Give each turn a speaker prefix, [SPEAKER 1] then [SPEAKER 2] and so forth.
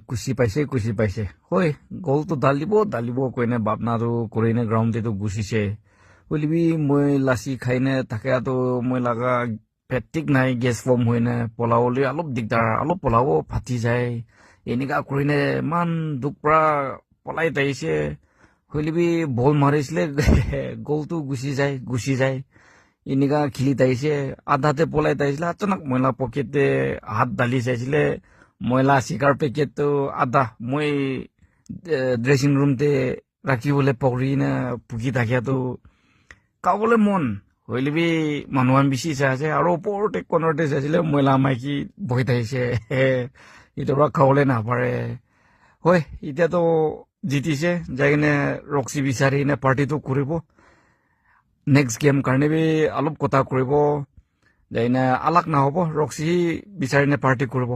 [SPEAKER 1] কুচি পাইছে হয় গলটো দালিব কইনে বাপনাটো কৰিনে গ্ৰাউণ্ডেটো গুচিছে হলিবি মই লাচি খাইনে থাকে মই লাগা ফেটিক নাই গেছ ফৰ্ম হয়নে পলাবলৈ অলপ দিগদাৰ অলপ পলাব ফাটি যায় এনেকা কৰিনে ইমান দুখ পৰা পলাই তাইছে হলিবি বল মাৰিছিলে গলটো গুচি যায় এনেকা খেলি তাইছে আধাতে পলাই তাইছিলে আচানক মইলা পকেটে হাত ঢালি চাইছিলে ময়লা চিকাৰ পেকেটটো আধা মই ড্ৰেছিং ৰুমতে ৰাখিবলৈ পকৰি না পুকি থাকিয়াটো কাবলৈ মন হইলেবি মানুহন বেছি চাই আছে আৰু ওপৰতে কণৰতে চাইছিলে ময়লা মাইকী বহি থাকিছে ইটোৰ পৰা খাবলৈ নাপাৰে হয় এতিয়াতো জিতিছে যাই কিনে ৰক্সি বিচাৰি কিনে পাৰ্টিটো কৰিব নেক্সট গেম কাৰণে অলপ কথা কৰিব যাই কিনে আলাক নহ'ব ৰক্সি বিচাৰি কিনে পাৰ্টি কৰিব